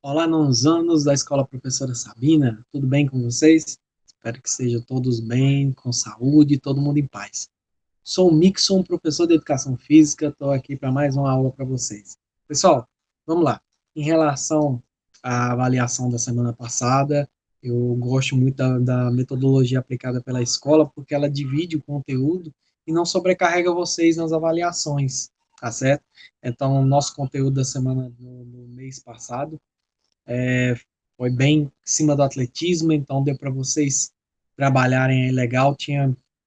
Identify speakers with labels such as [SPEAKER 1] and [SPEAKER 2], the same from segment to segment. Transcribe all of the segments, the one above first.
[SPEAKER 1] Olá, alunos da Escola Professora Sabina, tudo bem com vocês? Espero que estejam todos bem, com saúde, todo mundo em paz. Sou o Mixon, professor de Educação Física, estou aqui para mais uma aula para vocês. Pessoal, vamos lá. Em relação à avaliação da semana passada, eu gosto muito da metodologia aplicada pela escola, porque ela divide o conteúdo e não sobrecarrega vocês nas avaliações, tá certo? Então, nosso conteúdo da semana no mês passado foi bem em cima do atletismo, então deu para vocês trabalharem aí legal.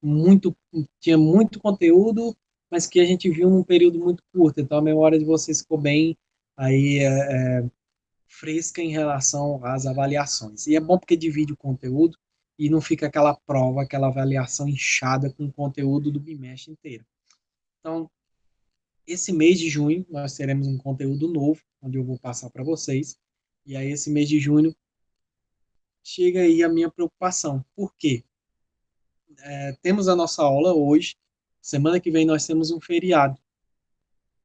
[SPEAKER 1] Muito, tinha muito conteúdo, mas que a gente viu num período muito curto, então a memória de vocês ficou bem aí fresca em relação às avaliações. E é bom porque divide o conteúdo e não fica aquela prova, aquela avaliação inchada com o conteúdo do bimestre inteiro. Então, esse mês de junho, nós teremos um conteúdo novo, onde eu vou passar para vocês. E aí, esse mês de junho, chega aí a minha preocupação. Por quê? Temos a nossa aula hoje, semana que vem nós temos um feriado,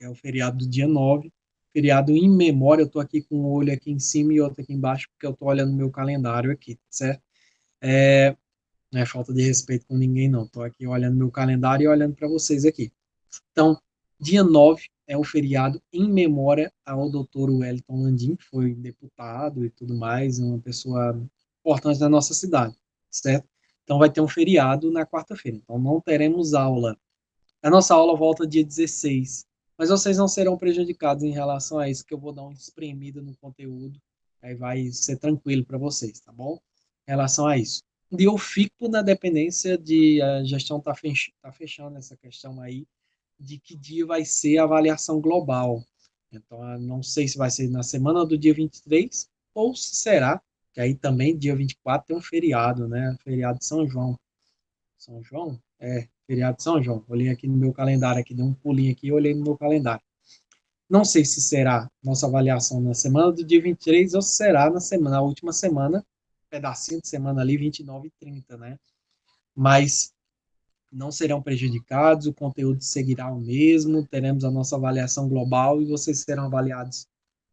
[SPEAKER 1] é o feriado do dia 9, feriado em memória, eu estou aqui com um olho aqui em cima e outro aqui embaixo, porque eu estou olhando meu calendário aqui, certo? Não é falta de respeito com ninguém, não. Estou aqui olhando meu calendário e olhando para vocês aqui. Então, dia 9 é o feriado em memória ao doutor Wellington Landim, que foi deputado e tudo mais, uma pessoa importante da nossa cidade, certo? Então, vai ter um feriado na quarta-feira. Então, não teremos aula. A nossa aula volta dia 16, mas vocês não serão prejudicados em relação a isso, que eu vou dar uma espremida no conteúdo, aí vai ser tranquilo para vocês, tá bom? Em relação a isso. E eu fico na dependência de a gestão tá fechando essa questão aí de que dia vai ser a avaliação global. Então, eu não sei se vai ser na semana do dia 23 ou se será, que aí também dia 24 tem um feriado, né? Feriado de São João. São João? É, feriado de São João. Olhei aqui no meu calendário, aqui, dei um pulinho aqui e olhei no meu calendário. Não sei se será nossa avaliação na semana do dia 23 ou se será na última semana, pedacinho de semana ali, 29 e 30, né? Mas não serão prejudicados, o conteúdo seguirá o mesmo, teremos a nossa avaliação global e vocês serão avaliados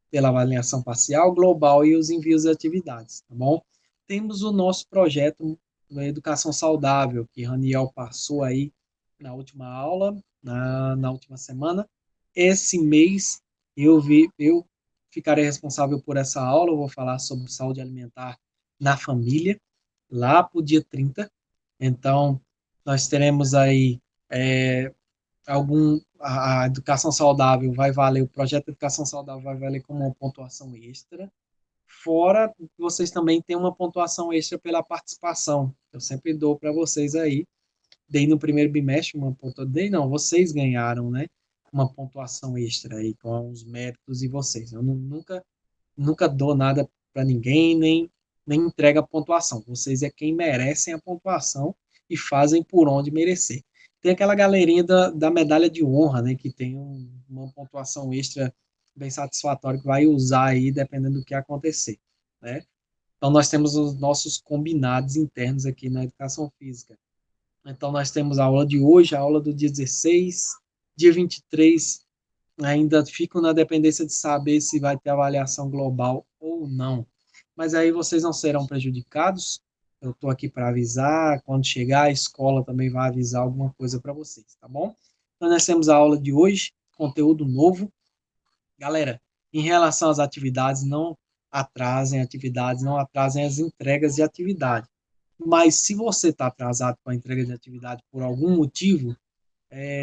[SPEAKER 1] pela avaliação parcial, global e os envios de atividades, tá bom? Temos o nosso projeto Educação Saudável, que Raniel passou aí na última aula, na última semana. Esse mês eu ficarei responsável por essa aula, eu vou falar sobre saúde alimentar na família, lá para o dia 30. Então, nós teremos aí a educação saudável vai valer, o projeto de educação saudável vai valer como uma pontuação extra, fora que vocês também têm uma pontuação extra pela participação. Eu sempre dou para vocês aí, dei no primeiro bimestre uma pontuação, dei não, vocês ganharam, né? Uma pontuação extra aí com os méritos e vocês. Eu nunca dou nada para ninguém, nem entrego a pontuação. Vocês é quem merecem a pontuação e fazem por onde merecer. Tem aquela galerinha da medalha de honra, né, que tem uma pontuação extra bem satisfatória que vai usar aí dependendo do que acontecer, né? Então nós temos os nossos combinados internos aqui na educação física. Então nós temos a aula de hoje, a aula do dia 16, dia 23 ainda fico na dependência de saber se vai ter avaliação global ou não. Mas aí vocês não serão prejudicados. Eu estou aqui para avisar. Quando chegar, a escola também vai avisar alguma coisa para vocês, tá bom? Então, nós temos a aula de hoje, conteúdo novo. Galera, em relação às atividades, não atrasem as entregas de atividade. Mas se você está atrasado com a entrega de atividade por algum motivo,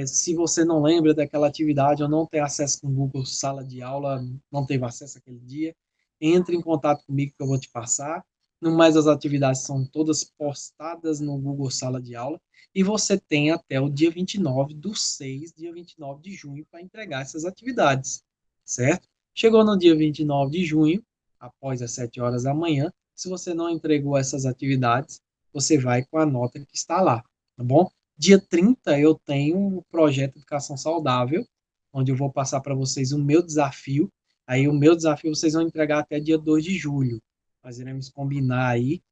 [SPEAKER 1] se você não lembra daquela atividade ou não tem acesso com o Google Sala de Aula, não teve acesso aquele dia, entre em contato comigo que eu vou te passar. No mais, as atividades são todas postadas no Google Sala de Aula e você tem até o dia 29 do 6, dia 29 de junho, para entregar essas atividades, certo? Chegou no dia 29 de junho, após as 7 horas da manhã, se você não entregou essas atividades, você vai com a nota que está lá, tá bom? Dia 30 eu tenho um projeto de educação saudável, onde eu vou passar para vocês o meu desafio. Aí o meu desafio vocês vão entregar até dia 2 de julho. Nós iremos combinar aí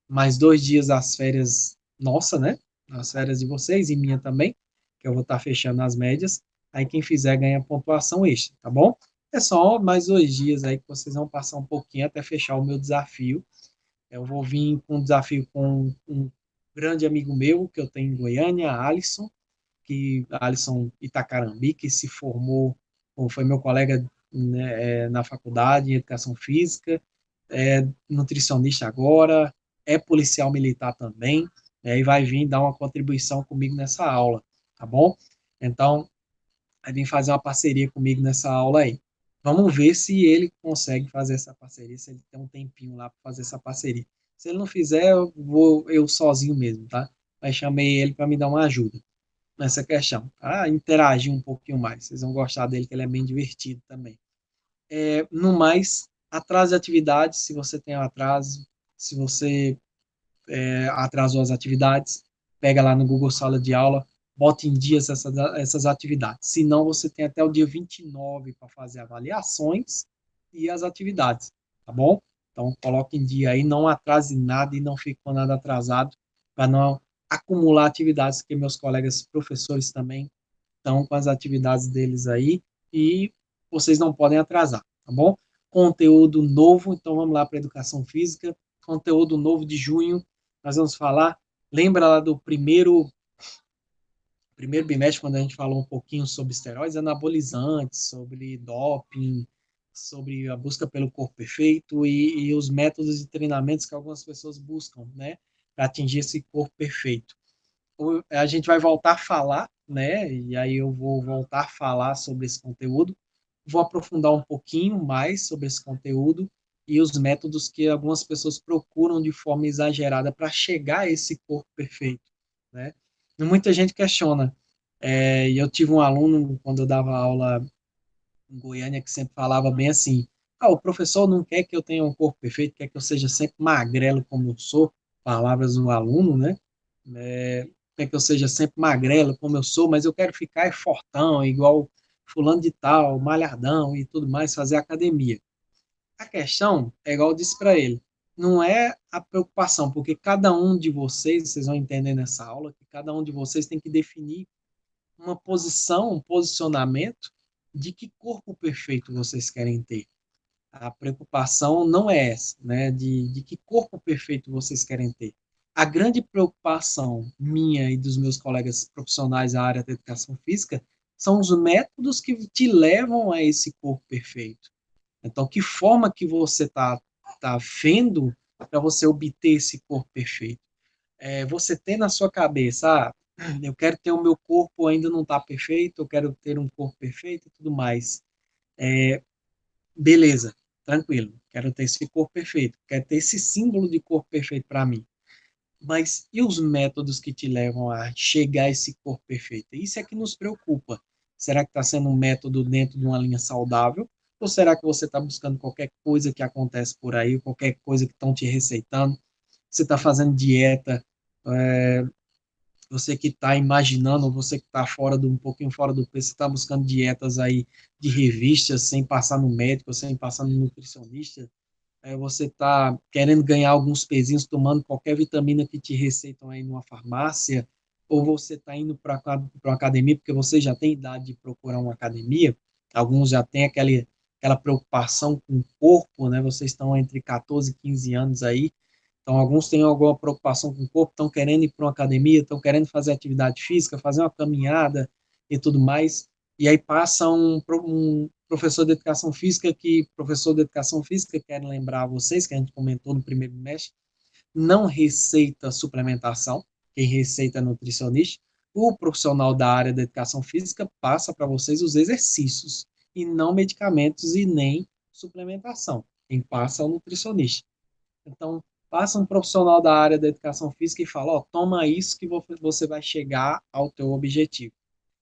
[SPEAKER 1] mais 2 dias das férias nossa, né? As férias de vocês e minha também, que eu vou estar fechando as médias. Aí quem fizer ganha pontuação extra, tá bom? É só mais 2 dias aí que vocês vão passar um pouquinho até fechar o meu desafio. Eu vou vir com um desafio com um grande amigo meu que eu tenho em Goiânia, Alisson, Alisson Itacarambi, que se formou, ou foi meu colega, né, na faculdade em Educação Física, é nutricionista agora, é policial militar também, e vai vir dar uma contribuição comigo nessa aula, tá bom? Então, vai vir fazer uma parceria comigo nessa aula aí. Vamos ver se ele consegue fazer essa parceria, se ele tem um tempinho lá para fazer essa parceria. Se ele não fizer, eu vou eu sozinho mesmo, tá? Mas chamei ele para me dar uma ajuda nessa questão, tá? Interagir um pouquinho mais. Vocês vão gostar dele, que ele é bem divertido também. No mais, atraso de atividades, se você tem atraso, se você atrasou as atividades, pega lá no Google Sala de Aula, bota em dias essas atividades. Se não, você tem até o dia 29 para fazer avaliações e as atividades, tá bom? Então, coloque em dia aí, não atrase nada e não fique com nada atrasado, para não acumular atividades, que meus colegas professores também estão com as atividades deles aí e vocês não podem atrasar, tá bom? Conteúdo novo, então vamos lá para educação física, conteúdo novo de junho, nós vamos falar, lembra lá do primeiro bimestre, quando a gente falou um pouquinho sobre esteroides anabolizantes, sobre doping, sobre a busca pelo corpo perfeito e os métodos de treinamentos que algumas pessoas buscam, né, para atingir esse corpo perfeito. A gente vai voltar a falar, né? E aí eu vou voltar a falar sobre esse conteúdo, vou aprofundar um pouquinho mais sobre esse conteúdo e os métodos que algumas pessoas procuram de forma exagerada para chegar a esse corpo perfeito, né? E muita gente questiona. E eu tive um aluno, quando eu dava aula em Goiânia, que sempre falava bem assim: o professor não quer que eu tenha um corpo perfeito, quer que eu seja sempre magrelo como eu sou, palavras do aluno, né? Quer que eu seja sempre magrelo como eu sou, mas eu quero ficar fortão, igual fulano de tal, malhardão e tudo mais, fazer academia. A questão é igual eu disse para ele, não é a preocupação, porque cada um de vocês vão entender nessa aula, que cada um de vocês tem que definir uma posição, um posicionamento de que corpo perfeito vocês querem ter. A preocupação não é essa, né? De que corpo perfeito vocês querem ter. A grande preocupação minha e dos meus colegas profissionais da área da educação física são os métodos que te levam a esse corpo perfeito. Então, que forma que você tá vendo para você obter esse corpo perfeito? Você ter na sua cabeça, eu quero ter o meu corpo ainda não está perfeito, eu quero ter um corpo perfeito e tudo mais. Beleza, tranquilo, quero ter esse corpo perfeito, quero ter esse símbolo de corpo perfeito para mim. Mas e os métodos que te levam a chegar a esse corpo perfeito? Isso é que nos preocupa. Será que está sendo um método dentro de uma linha saudável? Ou será que você está buscando qualquer coisa que acontece por aí, qualquer coisa que estão te receitando? Você está fazendo dieta, é, você que está imaginando, você que está um pouquinho fora do peso, você está buscando dietas aí de revistas, sem passar no médico, sem passar no nutricionista, você está querendo ganhar alguns pezinhos tomando qualquer vitamina que te receitam aí numa farmácia, ou você está indo para uma academia porque você já tem idade de procurar uma academia, alguns já têm aquela preocupação com o corpo, né? Vocês estão entre 14 e 15 anos aí, então alguns têm alguma preocupação com o corpo, estão querendo ir para uma academia, estão querendo fazer atividade física, fazer uma caminhada e tudo mais, e aí passa um professor de educação física professor de educação física, quero lembrar a vocês, que a gente comentou no primeiro mês, não receita suplementação, quem receita é nutricionista, o profissional da área da educação física passa para vocês os exercícios, e não medicamentos e nem suplementação. Quem passa é o nutricionista. Então, passa um profissional da área da educação física e fala, toma isso que você vai chegar ao teu objetivo.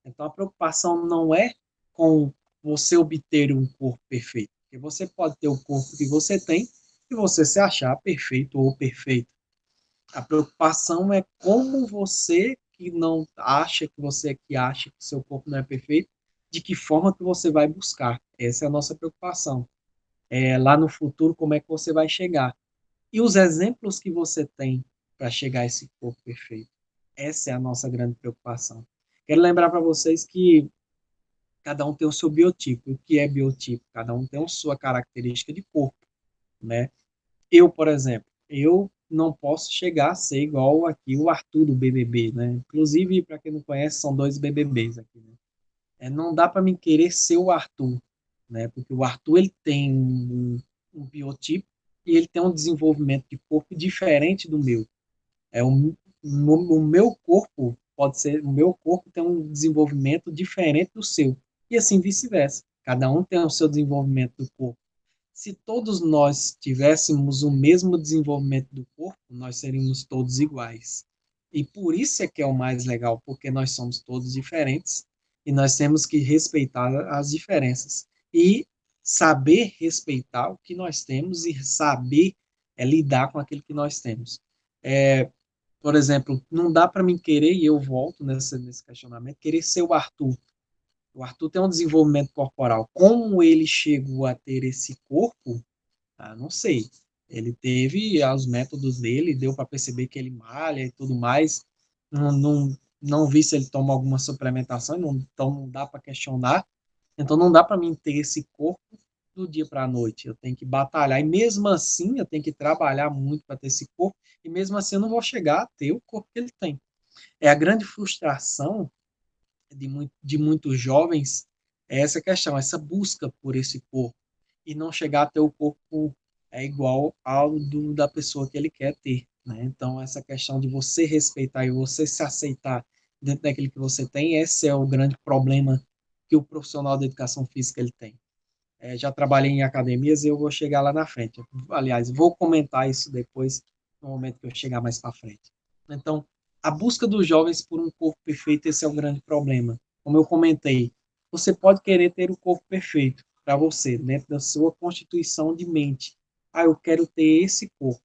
[SPEAKER 1] Então, a preocupação não é com você obter um corpo perfeito, porque você pode ter o corpo que você tem e você se achar perfeito ou perfeita. A preocupação é como você que não acha que acha que seu corpo não é perfeito, de que forma que você vai buscar. Essa é a nossa preocupação. Lá no futuro, como é que você vai chegar? E os exemplos que você tem para chegar a esse corpo perfeito. Essa é a nossa grande preocupação. Quero lembrar para vocês que cada um tem o seu biotipo. O que é biotipo? Cada um tem a sua característica de corpo, né? Eu, por exemplo, eu não posso chegar a ser igual aqui o Arthur do BBB, né? Inclusive, para quem não conhece, são dois BBBs aqui, né? Não dá para mim querer ser o Arthur, né? Porque o Arthur ele tem um biotipo e ele tem um desenvolvimento de corpo diferente do meu. O meu corpo pode ser, o meu corpo tem um desenvolvimento diferente do seu e assim vice-versa. Cada um tem o seu desenvolvimento do corpo. Se todos nós tivéssemos o mesmo desenvolvimento do corpo, nós seríamos todos iguais. E por isso é que é o mais legal, porque nós somos todos diferentes e nós temos que respeitar as diferenças e saber respeitar o que nós temos e saber lidar com aquilo que nós temos. Por exemplo, não dá para mim querer, e eu volto nesse questionamento, querer ser o Arthur. O Arthur tem um desenvolvimento corporal. Como ele chegou a ter esse corpo, não sei. Ele teve os métodos dele, deu para perceber que ele malha e tudo mais. Não vi se ele toma alguma suplementação, então não dá para questionar. Então não dá para mim ter esse corpo do dia para a noite. Eu tenho que batalhar. E mesmo assim, eu tenho que trabalhar muito para ter esse corpo. E mesmo assim, eu não vou chegar a ter o corpo que ele tem. É a grande frustração de muitos jovens é essa questão, essa busca por esse corpo e não chegar a ter o corpo igual ao da pessoa que ele quer ter, né? Então essa questão de você respeitar e você se aceitar dentro daquilo que você tem, esse é o grande problema que o profissional da educação física ele tem. Já trabalhei em academias e eu vou chegar lá na frente. Aliás, vou comentar isso depois, no momento que eu chegar mais para frente. Então, a busca dos jovens por um corpo perfeito, esse é o grande problema. Como eu comentei, você pode querer ter o corpo perfeito para você, dentro da sua constituição de mente. Eu quero ter esse corpo.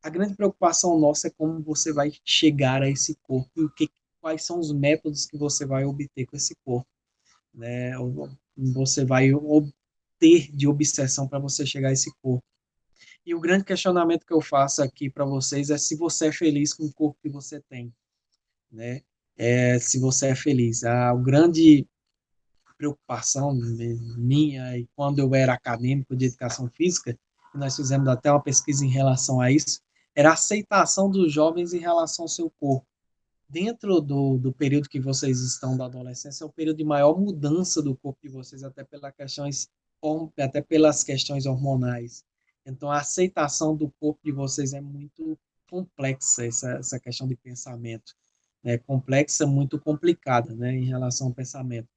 [SPEAKER 1] A grande preocupação nossa é como você vai chegar a esse corpo e quais são os métodos que você vai obter com esse corpo, né? Você vai ter de obsessão para você chegar a esse corpo. E o grande questionamento que eu faço aqui para vocês é se você é feliz com o corpo que você tem, né? Se você é feliz. A grande preocupação minha, e quando eu era acadêmico de educação física, nós fizemos até uma pesquisa em relação a isso, era a aceitação dos jovens em relação ao seu corpo. Dentro do período que vocês estão da adolescência, é o período de maior mudança do corpo de vocês, até pelas questões hormonais. Então, a aceitação do corpo de vocês é muito complexa, essa questão de pensamento. É complexa, muito complicada, né, em relação ao pensamento.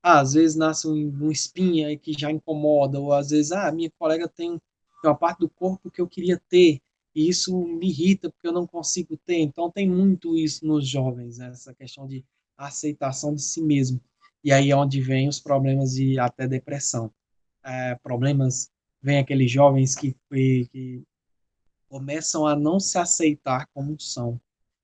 [SPEAKER 1] Às vezes nasce um espinha que já incomoda, ou às vezes, minha colega tem uma parte do corpo que eu queria ter, e isso me irrita porque eu não consigo ter. Então tem muito isso nos jovens, né? Essa questão de aceitação de si mesmo. E aí é onde vem os problemas de até depressão. Problemas, vem aqueles jovens que começam a não se aceitar como são.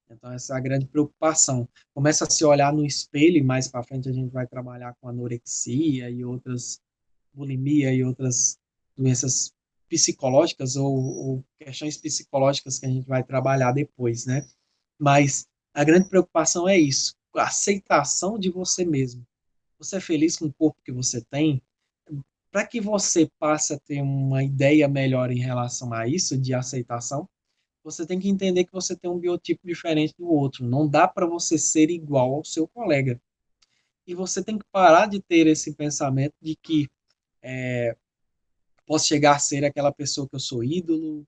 [SPEAKER 1] Então, essa é a grande preocupação. Começa a se olhar no espelho, e mais para frente a gente vai trabalhar com anorexia e outras, bulimia e outras doenças psicológicas ou questões psicológicas que a gente vai trabalhar depois, né? Mas a grande preocupação é isso, a aceitação de você mesmo. Você é feliz com o corpo que você tem? Para que você passe a ter uma ideia melhor em relação a isso, de aceitação, você tem que entender que você tem um biotipo diferente do outro. Não dá para você ser igual ao seu colega. E você tem que parar de ter esse pensamento de que posso chegar a ser aquela pessoa que eu sou ídolo,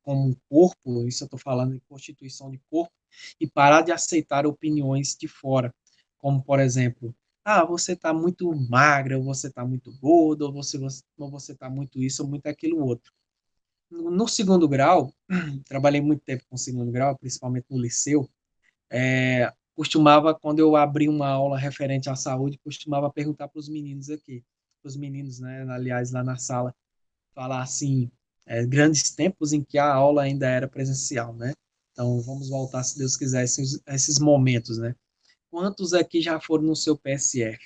[SPEAKER 1] como um corpo, isso eu estou falando de constituição de corpo, e parar de aceitar opiniões de fora. Como, por exemplo, você está muito magra, ou você está muito gordo, ou você está muito isso, ou muito aquilo outro. No segundo grau, trabalhei muito tempo com segundo grau, principalmente no liceu, costumava, quando eu abri uma aula referente à saúde, costumava perguntar para os meninos aqui, para os meninos, né, aliás, lá na sala, falar assim, grandes tempos em que a aula ainda era presencial, né? Então, vamos voltar, se Deus quiser, esses momentos, né? Quantos aqui já foram no seu PSF?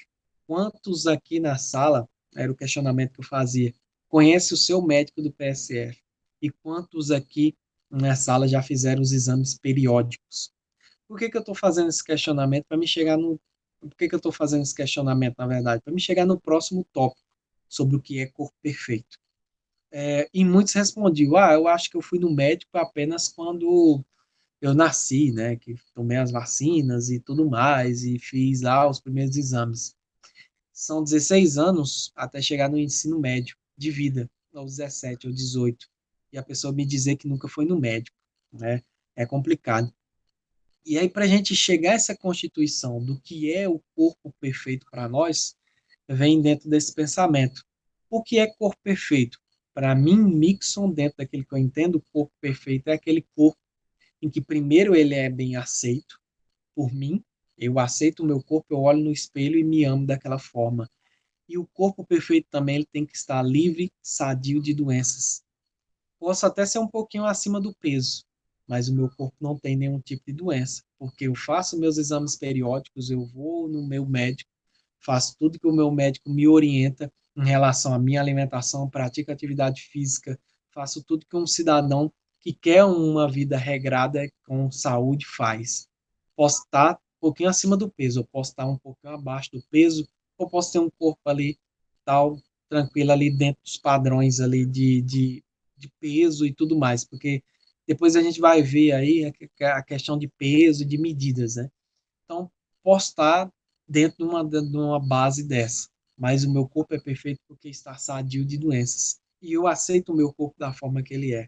[SPEAKER 1] Quantos aqui na sala, era o questionamento que eu fazia, conhece o seu médico do PSF? E quantos aqui na sala já fizeram os exames periódicos? Por que eu estou fazendo esse questionamento? Para me chegar Por que eu estou fazendo esse questionamento, na verdade? Para me chegar no próximo tópico sobre o que é corpo perfeito. E muitos respondiam, eu acho que eu fui no médico apenas quando eu nasci, né, que tomei as vacinas e tudo mais, e fiz lá os primeiros exames. São 16 anos até chegar no ensino médio de vida, aos 17 ou 18, e a pessoa me dizer que nunca foi no médico, né, é complicado. E aí, para a gente chegar a essa constituição do que é o corpo perfeito para nós, vem dentro desse pensamento. O que é corpo perfeito? Para mim, Mixon, dentro daquele que eu entendo, o corpo perfeito é aquele corpo em que primeiro ele é bem aceito por mim, eu aceito o meu corpo, eu olho no espelho e me amo daquela forma. E o corpo perfeito também ele tem que estar livre, sadio de doenças. Posso até ser um pouquinho acima do peso, mas o meu corpo não tem nenhum tipo de doença, porque eu faço meus exames periódicos, eu vou no meu médico, faço tudo que o meu médico me orienta em relação à minha alimentação, pratico atividade física, faço tudo que um cidadão que quer uma vida regrada com saúde faz. Posso estar um pouquinho acima do peso, eu posso estar um pouquinho abaixo do peso, ou posso ter um corpo ali tal, tranquilo ali dentro dos padrões ali de peso e tudo mais, porque depois a gente vai ver aí a questão de peso e de medidas, né? Então, posso estar dentro de uma base dessa, mas o meu corpo é perfeito porque está sadio de doenças. E eu aceito o meu corpo da forma que ele é.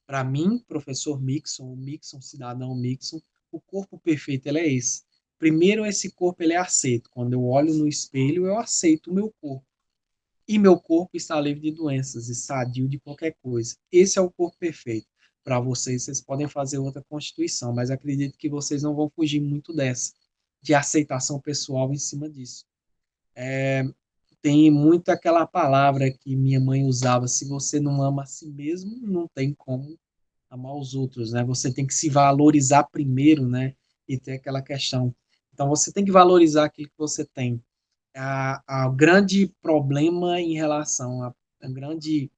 [SPEAKER 1] Para mim, professor Mixon, o Mixon, cidadão Mixon, o corpo perfeito ele é esse. Primeiro, esse corpo ele é aceito. Quando eu olho no espelho, eu aceito o meu corpo. E meu corpo está livre de doenças e sadio de qualquer coisa. Esse é o corpo perfeito. Para vocês, vocês podem fazer outra constituição, mas acredito que vocês não vão fugir muito dessa, de aceitação pessoal em cima disso. Tem muito aquela palavra que minha mãe usava: se você não ama a si mesmo, não tem como amar os outros, né? Você tem que se valorizar primeiro, né? E ter aquela questão. Então, você tem que valorizar aquilo que você tem. O grande problema em relação a grande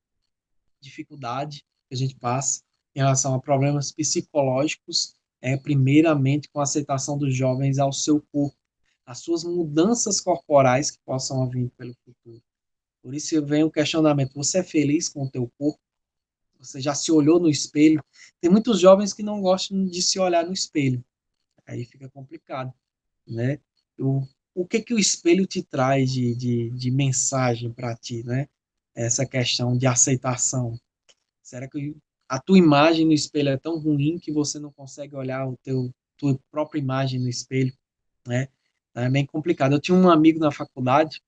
[SPEAKER 1] dificuldade que a gente passa em relação a problemas psicológicos é primeiramente com a aceitação dos jovens ao seu corpo, as suas mudanças corporais que possam vir pelo futuro. Por isso vem o questionamento: você é feliz com o teu corpo? Você já se olhou no espelho? Tem muitos jovens que não gostam de se olhar no espelho. Aí fica complicado, né? O que que o espelho te traz de mensagem para ti, né? Essa questão de aceitação. Será que a tua imagem no espelho é tão ruim que você não consegue olhar tua própria imagem no espelho, né? É bem complicado. Eu tinha um amigo na faculdade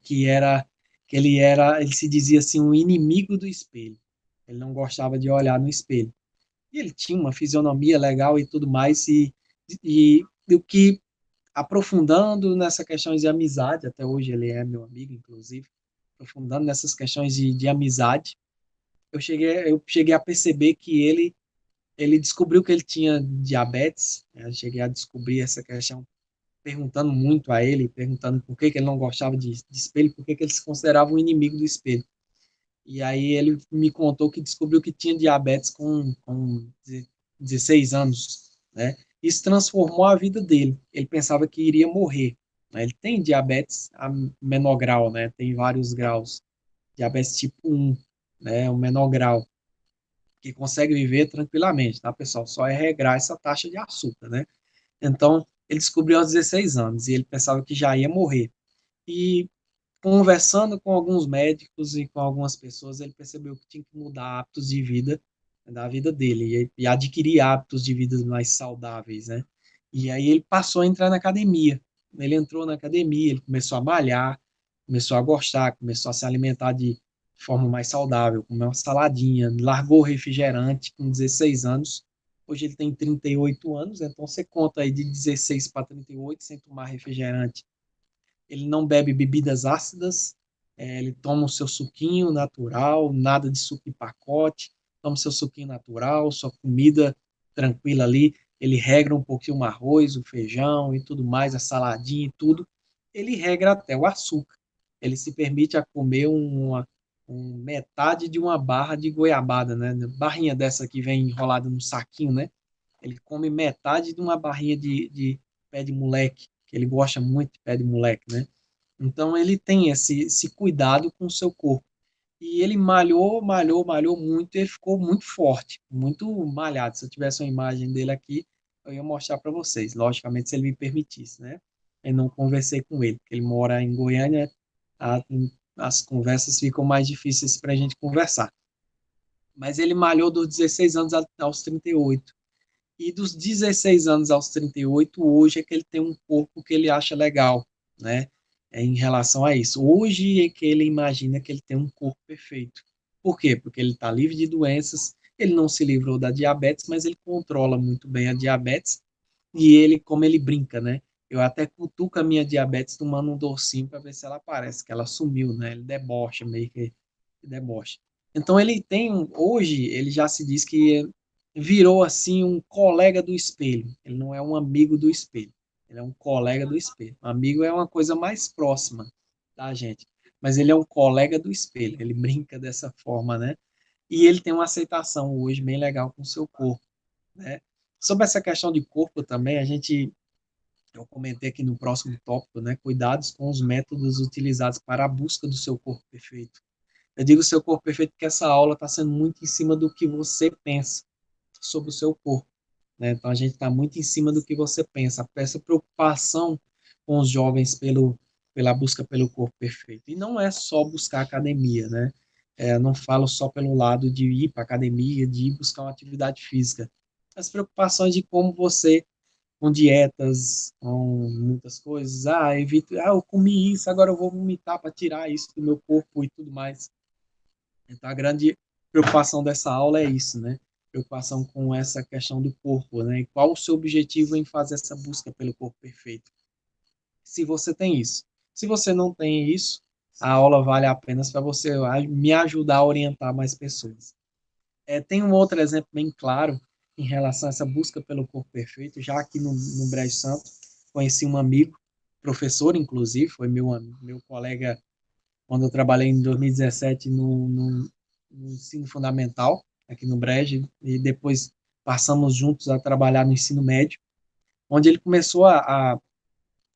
[SPEAKER 1] que ele se dizia assim, um inimigo do espelho. Ele não gostava de olhar no espelho. E ele tinha uma fisionomia legal e tudo mais, e o que, aprofundando nessa questão de amizade, até hoje ele é meu amigo, inclusive, aprofundando nessas questões de amizade, eu cheguei a perceber que ele descobriu que ele tinha diabetes, né? Eu cheguei a descobrir essa questão perguntando muito a ele, perguntando por que ele não gostava de espelho, por que ele se considerava um inimigo do espelho. E aí ele me contou que descobriu que tinha diabetes com 16 anos, né? Isso transformou a vida dele. Ele pensava que iria morrer, né? Ele tem diabetes a menor grau, né? Tem vários graus. Diabetes tipo 1, né? O menor grau, que consegue viver tranquilamente, tá, pessoal? Só é regrar essa taxa de açúcar, né? Então, ele descobriu aos 16 anos e ele pensava que já ia morrer. E conversando com alguns médicos e com algumas pessoas, ele percebeu que tinha que mudar hábitos de vida, né, da vida dele e adquirir hábitos de vida mais saudáveis, né? E aí ele passou a entrar na academia. Ele entrou na academia, ele começou a malhar, começou a gostar, começou a se alimentar de forma mais saudável, comer uma saladinha, largou o refrigerante com 16 anos. Hoje ele tem 38 anos, então você conta aí de 16 para 38 sem tomar refrigerante. Ele não bebe bebidas ácidas, ele toma o seu suquinho natural, nada de suco em pacote, toma o seu suquinho natural, sua comida tranquila ali, ele regra um pouquinho o arroz, o feijão e tudo mais, a saladinha e tudo, ele regra até o açúcar. Ele se permite a comer metade de uma barra de goiabada, né? Barrinha dessa que vem enrolada no saquinho, né? Ele come metade de uma barrinha de pé de moleque, que ele gosta muito de pé de moleque, né? Então ele tem esse cuidado com o seu corpo. E ele malhou muito, e ele ficou muito forte, muito malhado. Se eu tivesse uma imagem dele aqui, eu ia mostrar para vocês, logicamente, se ele me permitisse, né? Eu não conversei com ele, porque ele mora em Goiânia, a- as conversas ficam mais difíceis para a gente conversar. Mas ele malhou dos 16 anos aos 38. E dos 16 anos aos 38, hoje é que ele tem um corpo que ele acha legal, né? Em relação a isso. Hoje é que ele imagina que ele tem um corpo perfeito. Por quê? Porque ele está livre de doenças, ele não se livrou da diabetes, mas ele controla muito bem a diabetes e ele, como ele brinca, né? Eu até cutuco a minha diabetes tomando um docinho para ver se ela aparece, que ela sumiu, né? Ele debocha, meio que debocha. Então ele tem, hoje, ele já se diz que virou assim um colega do espelho. Ele não é um amigo do espelho, ele é um colega do espelho. Um amigo é uma coisa mais próxima da gente, mas ele é um colega do espelho. Ele brinca dessa forma, né? E ele tem uma aceitação hoje bem legal com o seu corpo, né? Sobre essa questão de corpo também, eu comentei aqui no próximo tópico, né? Cuidados com os métodos utilizados para a busca do seu corpo perfeito. Eu digo seu corpo perfeito porque essa aula está sendo muito em cima do que você pensa sobre o seu corpo, né? Então a gente está muito em cima do que você pensa, essa preocupação com os jovens pela busca pelo corpo perfeito. E não é só buscar academia, né? Não falo só pelo lado de ir para academia, de ir buscar uma atividade física. As preocupações de como você, com dietas, com muitas coisas, evito, eu comi isso, agora eu vou vomitar para tirar isso do meu corpo e tudo mais. Então, a grande preocupação dessa aula é isso, né? Preocupação com essa questão do corpo, né? E qual o seu objetivo em fazer essa busca pelo corpo perfeito? Se você tem isso. Se você não tem isso, a aula vale apenas para você me ajudar a orientar mais pessoas. Tem um outro exemplo bem claro em relação a essa busca pelo corpo perfeito, já aqui no Brejo Santo, conheci um amigo, professor, inclusive, foi meu colega quando eu trabalhei em 2017 no ensino fundamental, aqui no Brejo, e depois passamos juntos a trabalhar no ensino médio, onde ele começou a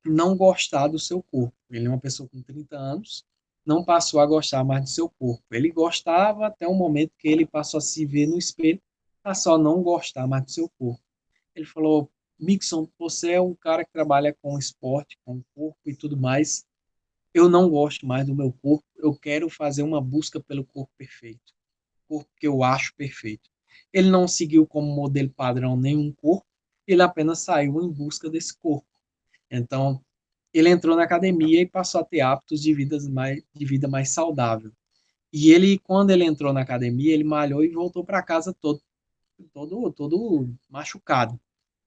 [SPEAKER 1] não gostar do seu corpo. Ele é uma pessoa com 30 anos, não passou a gostar mais do seu corpo. Ele gostava até o momento que ele passou a se ver no espelho, a só não gostar mais do seu corpo. Ele falou: Mixon, você é um cara que trabalha com esporte, com o corpo e tudo mais. Eu não gosto mais do meu corpo, eu quero fazer uma busca pelo corpo perfeito, corpo que eu acho perfeito. Ele não seguiu como modelo padrão nenhum corpo, ele apenas saiu em busca desse corpo. Então, ele entrou na academia e passou a ter hábitos de vida mais saudável. E ele, quando ele entrou na academia, ele malhou e voltou para casa todo machucado.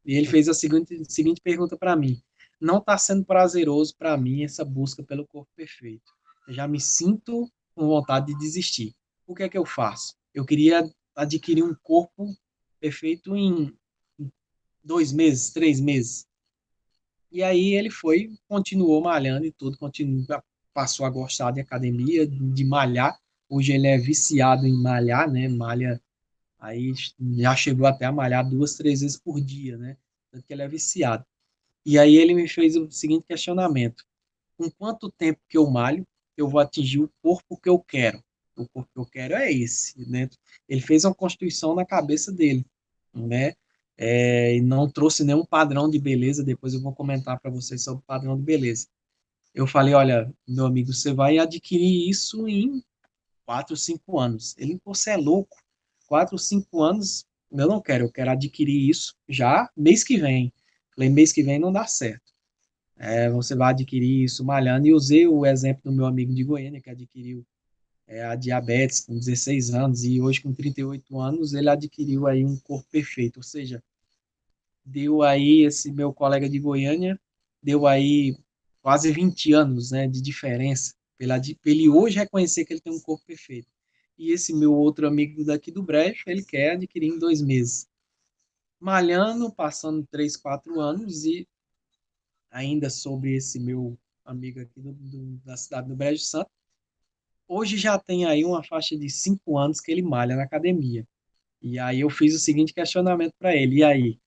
[SPEAKER 1] E ele fez a seguinte pergunta para mim: não está sendo prazeroso para mim essa busca pelo corpo perfeito. Eu já me sinto com vontade de desistir. O que é que eu faço? Eu queria adquirir um corpo perfeito em 2 meses, 3 meses. E aí ele foi, continuou malhando e tudo, passou a gostar de academia, de malhar. Hoje ele é viciado em malhar, né? Malha, aí já chegou até a malhar 2, 3 vezes por dia, né? Tanto que ele é viciado. E aí ele me fez o seguinte questionamento: com quanto tempo que eu malho, eu vou atingir o corpo que eu quero? O corpo que eu quero é esse, né? Ele fez uma constituição na cabeça dele, né? E não trouxe nenhum padrão de beleza. Depois eu vou comentar para vocês sobre o padrão de beleza. Eu falei: olha, meu amigo, você vai adquirir isso em 4, 5 anos. Ele: você é louco? 4, 5 anos? Eu não quero, eu quero adquirir isso já mês que vem. Falei: mês que vem não dá certo. Você vai adquirir isso malhando. E usei o exemplo do meu amigo de Goiânia, que adquiriu a diabetes com 16 anos e hoje com 38 anos ele adquiriu aí um corpo perfeito. Ou seja, deu aí esse meu colega de Goiânia, deu aí quase 20 anos, né, de diferença, pra ele hoje reconhecer que ele tem um corpo perfeito. E esse meu outro amigo daqui do Brejo, ele quer adquirir em 2 meses. Malhando, passando 3, 4 anos e ainda sobre esse meu amigo aqui da cidade do Brejo Santo, hoje já tem aí uma faixa de 5 anos que ele malha na academia. E aí eu fiz o seguinte questionamento para ele: e aí,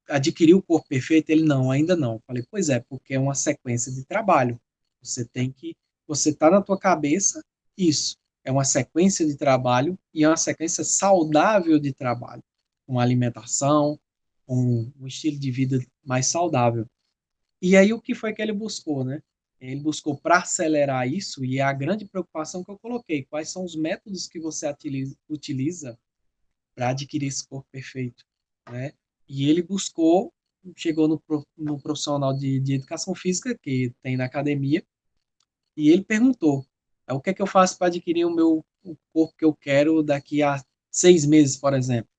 [SPEAKER 1] adquiriu o corpo perfeito? Ele, não, ainda não. Eu falei, pois é, porque é uma sequência de trabalho. Você está na tua cabeça, isso. É uma sequência de trabalho e é uma sequência saudável de trabalho. Uma alimentação, um estilo de vida mais saudável. E aí o que foi que ele buscou, né? Ele buscou para acelerar isso, e é a grande preocupação que eu coloquei. Quais são os métodos que você utiliza para adquirir esse corpo perfeito, né? E ele buscou, chegou no profissional de educação física que tem na academia, e ele perguntou, o que é que eu faço para adquirir o corpo que eu quero daqui a 6 meses, por exemplo?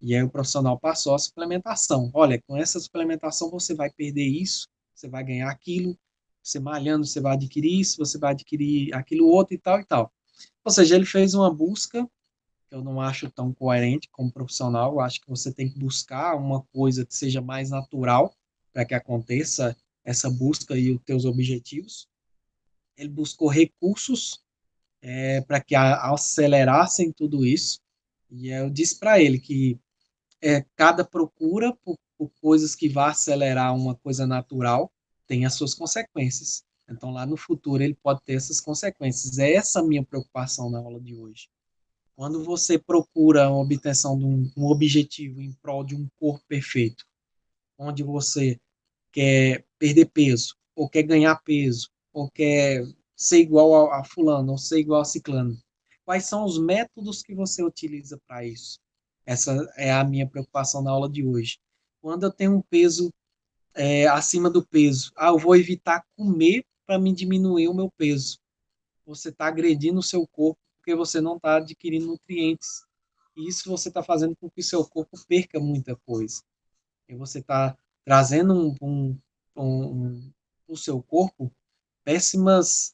[SPEAKER 1] E aí o profissional passou a suplementação. Olha, com essa suplementação você vai perder isso, você vai ganhar aquilo, você malhando, você vai adquirir isso, você vai adquirir aquilo outro e tal e tal. Ou seja, ele fez uma busca que eu não acho tão coerente como profissional. Eu acho que você tem que buscar uma coisa que seja mais natural para que aconteça essa busca e os teus objetivos. Ele buscou recursos para que acelerassem tudo isso. E eu disse para ele que cada procura por coisas que vá acelerar uma coisa natural tem as suas consequências. Então, lá no futuro, ele pode ter essas consequências. É essa a minha preocupação na aula de hoje. Quando você procura a obtenção de um objetivo em prol de um corpo perfeito, onde você quer perder peso, ou quer ganhar peso, ou quer ser igual a fulano, ou ser igual a ciclano, quais são os métodos que você utiliza para isso? Essa é a minha preocupação na aula de hoje. Quando eu tenho um peso acima do peso, eu vou evitar comer para me diminuir o meu peso. Você está agredindo o seu corpo porque você não está adquirindo nutrientes. E isso você está fazendo com que o seu corpo perca muita coisa. E você está trazendo o seu corpo péssimas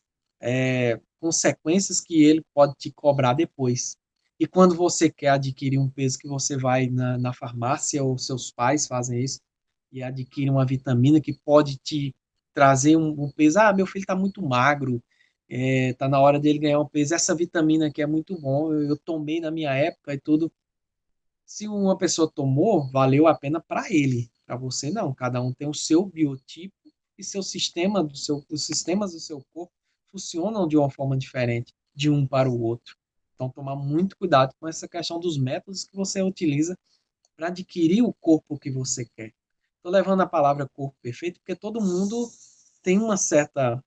[SPEAKER 1] consequências que ele pode te cobrar depois. E quando você quer adquirir um peso que você vai na farmácia, ou seus pais fazem isso, e adquire uma vitamina que pode te trazer um peso. Meu filho está muito magro, está na hora dele ganhar um peso. Essa vitamina aqui é muito bom, eu tomei na minha época e tudo. Se uma pessoa tomou, valeu a pena para ele, para você não. Cada um tem o seu biotipo e seu sistema os sistemas do seu corpo funcionam de uma forma diferente de um para o outro. Então, tomar muito cuidado com essa questão dos métodos que você utiliza para adquirir o corpo que você quer. Estou levando a palavra corpo perfeito porque todo mundo tem uma certa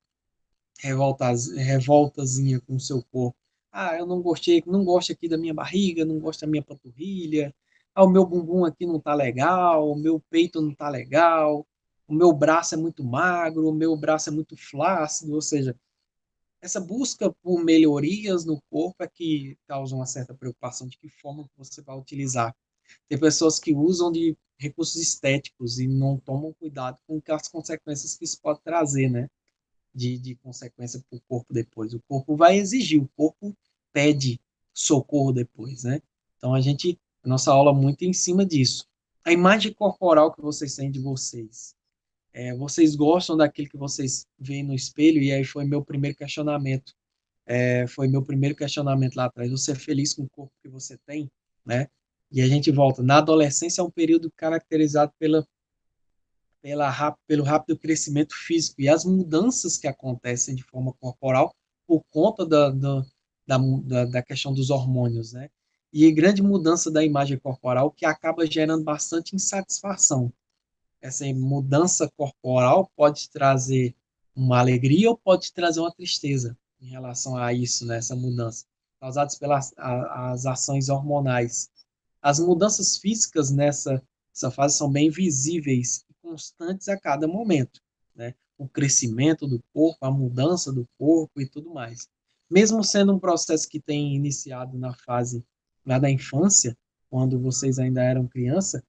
[SPEAKER 1] revoltazinha com o seu corpo. Eu não gostei, não gosto aqui da minha barriga, não gosto da minha panturrilha. O meu bumbum aqui não tá legal, o meu peito não tá legal, o meu braço é muito magro, o meu braço é muito flácido, ou seja, essa busca por melhorias no corpo é que causa uma certa preocupação de que forma que você vai utilizar. Tem pessoas que usam de recursos estéticos e não tomam cuidado com as consequências que isso pode trazer, né? De consequência para o corpo depois. O corpo vai exigir, o corpo pede socorro depois, né? Então a nossa aula é muito em cima disso. A imagem corporal que vocês têm de vocês. Vocês gostam daquilo que vocês veem no espelho? E aí foi meu primeiro questionamento. Foi meu primeiro questionamento lá atrás. Você é feliz com o corpo que você tem, né? E a gente volta. Na adolescência é um período caracterizado pelo rápido crescimento físico e as mudanças que acontecem de forma corporal por conta da questão dos hormônios, né? E grande mudança da imagem corporal que acaba gerando bastante insatisfação. Essa mudança corporal pode trazer uma alegria ou pode trazer uma tristeza em relação a isso, né? Essa mudança, causadas pelas as ações hormonais. As mudanças físicas nessa fase são bem visíveis e constantes a cada momento, né? O crescimento do corpo, a mudança do corpo e tudo mais. Mesmo sendo um processo que tem iniciado na fase lá da infância, quando vocês ainda eram criança,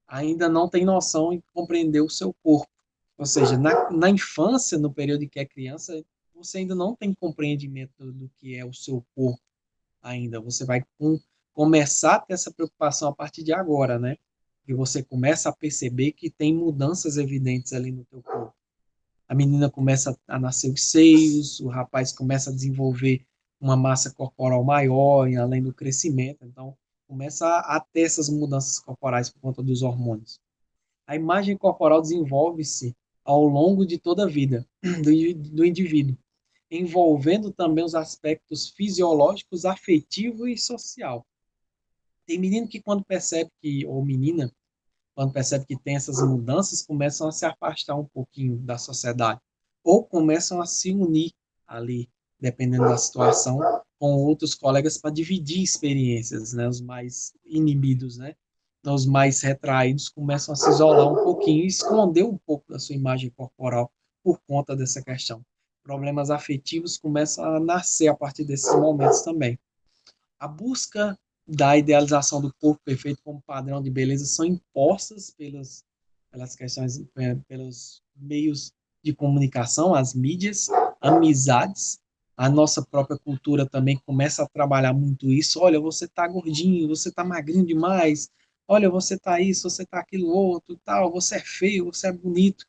[SPEAKER 1] ainda não tem noção e compreender o seu corpo. Ou seja, na infância, no período em que é criança, você ainda não tem compreendimento do que é o seu corpo ainda. Você vai começar a ter essa preocupação a partir de agora, né? Que você começa a perceber que tem mudanças evidentes ali no teu corpo. A menina começa a nascer os seios, o rapaz começa a desenvolver uma massa corporal maior, além do crescimento. Então, começa a ter essas mudanças corporais por conta dos hormônios. A imagem corporal desenvolve-se ao longo de toda a vida do indivíduo, envolvendo também os aspectos fisiológicos, afetivo e social. Tem menino que quando percebe que, ou menina, quando percebe que tem essas mudanças, começam a se afastar um pouquinho da sociedade, ou começam a se unir ali, dependendo da situação, com outros colegas para dividir experiências, né? Os mais inibidos, né? Então, os mais retraídos começam a se isolar um pouquinho e esconder um pouco da sua imagem corporal por conta dessa questão. Problemas afetivos começam a nascer a partir desses momentos também. A busca da idealização do corpo perfeito como padrão de beleza são impostas pelas questões, pelos meios de comunicação, as mídias, amizades, a nossa própria cultura também começa a trabalhar muito isso. Olha, você está gordinho, você está magrinho demais. Olha, você está isso, você está aquilo outro, tal. Você é feio, você é bonito.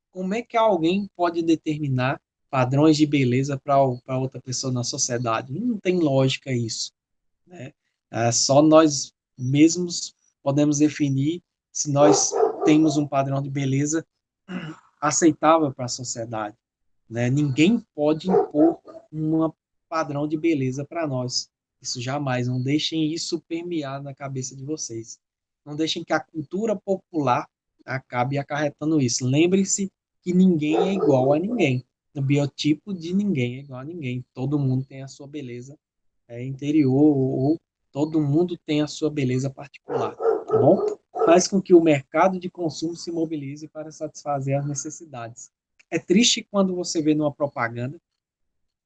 [SPEAKER 1] Como é que alguém pode determinar padrões de beleza para outra pessoa na sociedade? Não tem lógica isso, né? Só nós mesmos podemos definir se nós temos um padrão de beleza aceitável para a sociedade, né? Ninguém pode impor um padrão de beleza para nós. Isso jamais. Não deixem isso permear na cabeça de vocês. Não deixem que a cultura popular acabe acarretando isso. Lembre-se que ninguém é igual a ninguém. O biotipo de ninguém é igual a ninguém. Todo mundo tem a sua beleza interior, ou todo mundo tem a sua beleza particular, tá bom? Faz com que o mercado de consumo se mobilize para satisfazer as necessidades. É triste quando você vê numa propaganda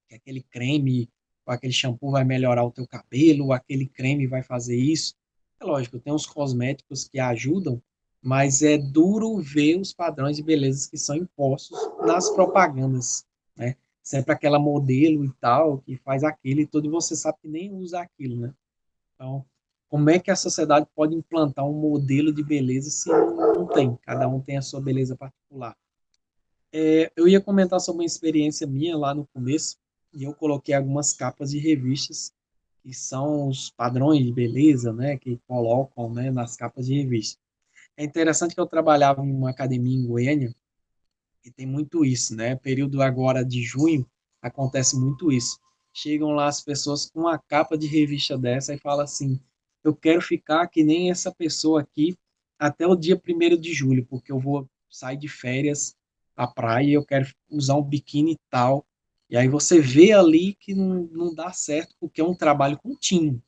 [SPEAKER 1] que aquele creme ou aquele shampoo vai melhorar o teu cabelo, ou aquele creme vai fazer isso. É lógico, tem uns cosméticos que ajudam, mas é duro ver os padrões de beleza que são impostos nas propagandas, né? Sempre aquela modelo e tal, que faz aquilo e tudo, e você sabe que nem usa aquilo, né? Então, como é que a sociedade pode implantar um modelo de beleza se não tem? Cada um tem a sua beleza particular. Eu ia comentar sobre uma experiência minha lá no começo, e eu coloquei algumas capas de revistas que são os padrões de beleza, né, que colocam, né, nas capas de revista. É interessante que eu trabalhava em uma academia em Goiânia e tem muito isso, né? Período agora de junho acontece muito isso. Chegam lá as pessoas com uma capa de revista dessa e falam assim: eu quero ficar que nem essa pessoa aqui até o dia 1º de julho, porque eu vou sair de férias à praia e eu quero usar um biquíni e tal. E aí você vê ali que não dá certo, porque é um trabalho contínuo,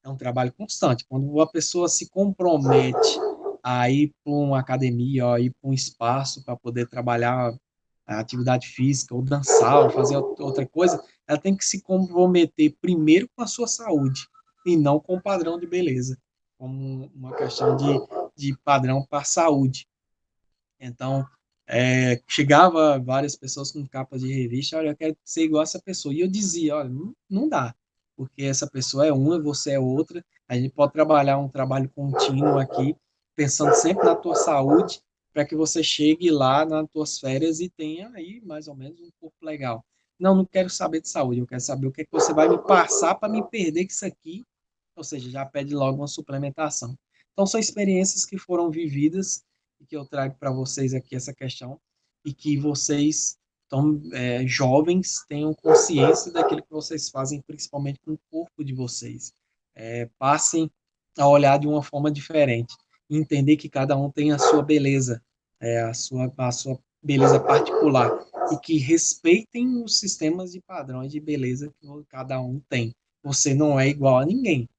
[SPEAKER 1] é um trabalho constante. Quando a pessoa se compromete a ir para uma academia, a ir para um espaço para poder trabalhar a atividade física, ou dançar, ou fazer outra coisa, ela tem que se comprometer primeiro com a sua saúde e não com o padrão de beleza, como uma questão de padrão para a saúde. Então, chegava várias pessoas com capas de revista, olha, eu quero ser igual a essa pessoa. E eu dizia, olha, não dá, porque essa pessoa é uma, você é outra. A gente pode trabalhar um trabalho contínuo aqui, pensando sempre na tua saúde, para que você chegue lá nas tuas férias e tenha aí mais ou menos um corpo legal. Não quero saber de saúde, eu quero saber o que é que você vai me passar para me perder que isso aqui, ou seja, já pede logo uma suplementação. Então, são experiências que foram vividas e que eu trago para vocês aqui essa questão e que vocês, tão, jovens, tenham consciência daquilo que vocês fazem, principalmente com o corpo de vocês. Passem a olhar de uma forma diferente, entender que cada um tem a sua beleza, a sua beleza particular, e que respeitem os sistemas de padrões de beleza que cada um tem. Você não é igual a ninguém.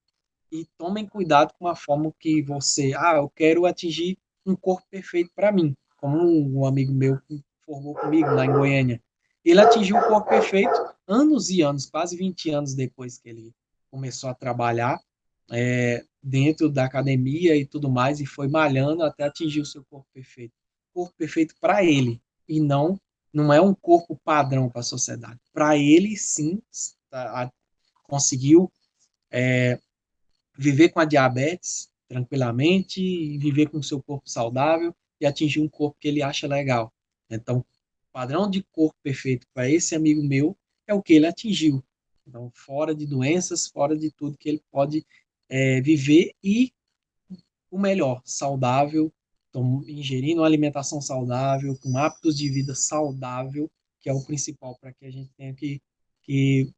[SPEAKER 1] E tomem cuidado com a forma que você, eu quero atingir um corpo perfeito para mim, como um amigo meu que formou comigo lá em Goiânia. Ele atingiu o corpo perfeito anos e anos, quase 20 anos depois que ele começou a trabalhar dentro da academia e tudo mais, e foi malhando até atingir o seu corpo perfeito. Corpo perfeito para ele, e não é um corpo padrão para a sociedade. Para ele, sim, conseguiu viver com a diabetes tranquilamente, e viver com o seu corpo saudável e atingir um corpo que ele acha legal. Então, o padrão de corpo perfeito para esse amigo meu é o que ele atingiu. Então, fora de doenças, fora de tudo que ele pode viver, e o melhor, saudável ingerindo uma alimentação saudável, com hábitos de vida saudável, que é o principal para que a gente tenha que, que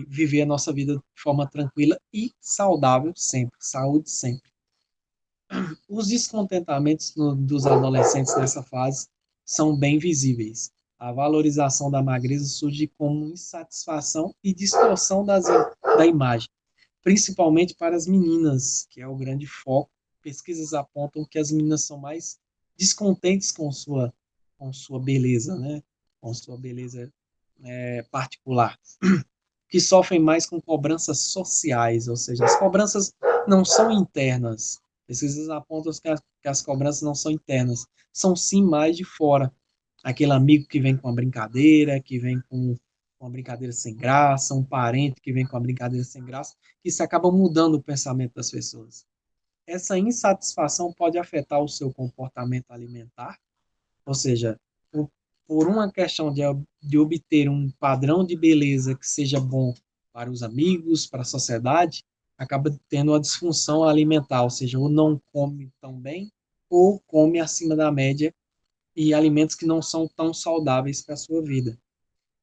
[SPEAKER 1] viver a nossa vida de forma tranquila e saudável sempre, saúde sempre. Os descontentamentos dos adolescentes nessa fase são bem visíveis. A valorização da magreza surge como insatisfação e distorção da imagem, principalmente para as meninas, que é o grande foco. Pesquisas apontam que as meninas são mais descontentes com sua beleza, né? Com sua beleza particular, que sofrem mais com cobranças sociais, ou seja, as cobranças não são internas. Pesquisas apontam que as cobranças não são internas, são sim mais de fora. Aquele amigo que vem com uma brincadeira, que vem com uma brincadeira sem graça, um parente que vem com uma brincadeira sem graça, que isso acaba mudando o pensamento das pessoas. Essa insatisfação pode afetar o seu comportamento alimentar, ou seja, por uma questão de obter um padrão de beleza que seja bom para os amigos, para a sociedade, acaba tendo uma disfunção alimentar, ou seja, ou não come tão bem, ou come acima da média e alimentos que não são tão saudáveis para a sua vida.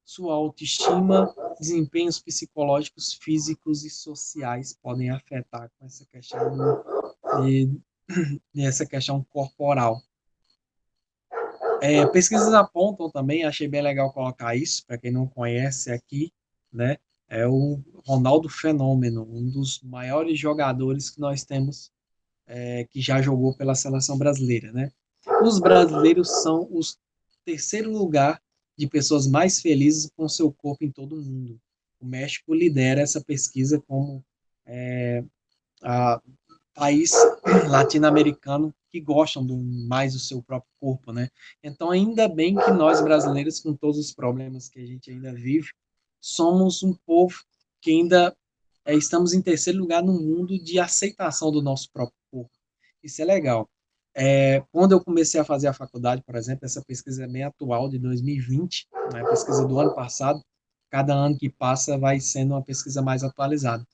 [SPEAKER 1] Sua autoestima, desempenhos psicológicos, físicos e sociais podem afetar com essa questão essa questão corporal. Pesquisas apontam também, achei bem legal colocar isso, para quem não conhece aqui, né? É o Ronaldo Fenômeno, um dos maiores jogadores que nós temos, que já jogou pela seleção brasileira, né? Os brasileiros são os terceiro lugar de pessoas mais felizes com seu corpo em todo o mundo. O México lidera essa pesquisa como a país latino-americano que gostam mais do seu próprio corpo, né? Então, ainda bem que nós brasileiros, com todos os problemas que a gente ainda vive, somos um povo que ainda estamos em terceiro lugar no mundo de aceitação do nosso próprio corpo. Isso é legal. Quando eu comecei a fazer a faculdade, por exemplo, essa pesquisa é bem atual, de 2020, né, a pesquisa do ano passado, cada ano que passa vai sendo uma pesquisa mais atualizada.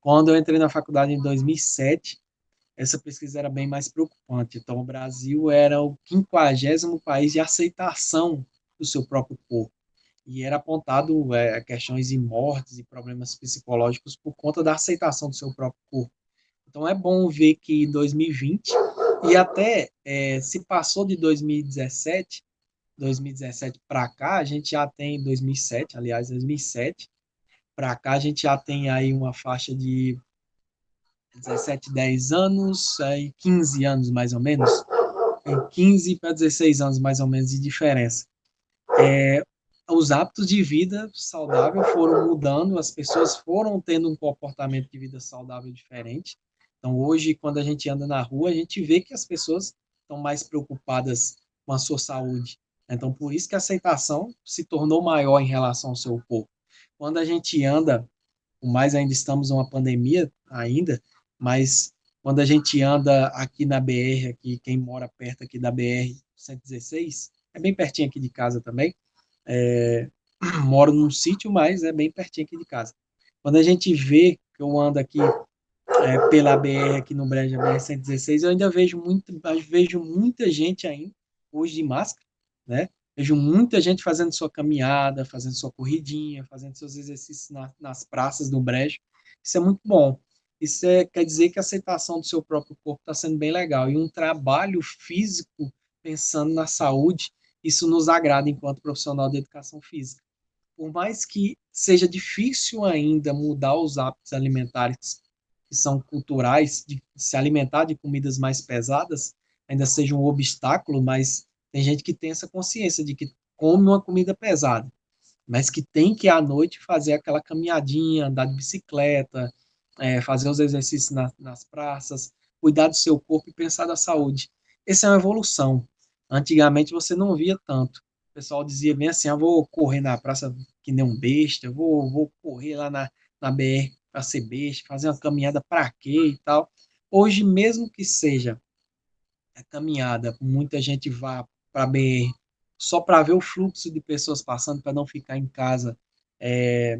[SPEAKER 1] Quando eu entrei na faculdade em 2007, essa pesquisa era bem mais preocupante. Então, o Brasil era o 50º país de aceitação do seu próprio corpo. E era apontado questões de mortes e problemas psicológicos por conta da aceitação do seu próprio corpo. Então, é bom ver que em 2020, e até se passou de 2017 para cá, a gente já tem 2007, aliás, 2007 para cá, a gente já tem aí uma faixa de 17, 10 anos, aí 15 anos mais ou menos, em 15 para 16 anos mais ou menos de diferença. Os hábitos de vida saudável foram mudando, as pessoas foram tendo um comportamento de vida saudável diferente. Então, hoje, quando a gente anda na rua, a gente vê que as pessoas estão mais preocupadas com a sua saúde. Então, por isso que a aceitação se tornou maior em relação ao seu corpo. Quando a gente anda, por mais ainda estamos numa pandemia ainda, mas quando a gente anda aqui na BR, aqui, quem mora perto aqui da BR 116, é bem pertinho aqui de casa também, é, moro num sítio, mas é bem pertinho aqui de casa. Quando a gente vê que eu ando aqui pela BR, aqui no Brejo, BR 116, eu ainda vejo muita gente ainda, hoje de máscara, né? Vejo muita gente fazendo sua caminhada, fazendo sua corridinha, fazendo seus exercícios nas praças do Brejo. Isso é muito bom. Isso quer dizer que a aceitação do seu próprio corpo está sendo bem legal. E um trabalho físico pensando na saúde, isso nos agrada enquanto profissional de educação física. Por mais que seja difícil ainda mudar os hábitos alimentares que são culturais, de se alimentar de comidas mais pesadas, ainda seja um obstáculo, mas tem gente que tem essa consciência de que come uma comida pesada, mas que tem que à noite fazer aquela caminhadinha, andar de bicicleta, fazer os exercícios nas praças, cuidar do seu corpo e pensar da saúde. Essa é uma evolução. Antigamente você não via tanto. O pessoal dizia bem assim, vou correr na praça que nem um besta, vou correr lá na BR para ser besta, fazer uma caminhada para quê e tal. Hoje, mesmo que seja a caminhada, muita gente vá para a BR só para ver o fluxo de pessoas passando, para não ficar em casa é,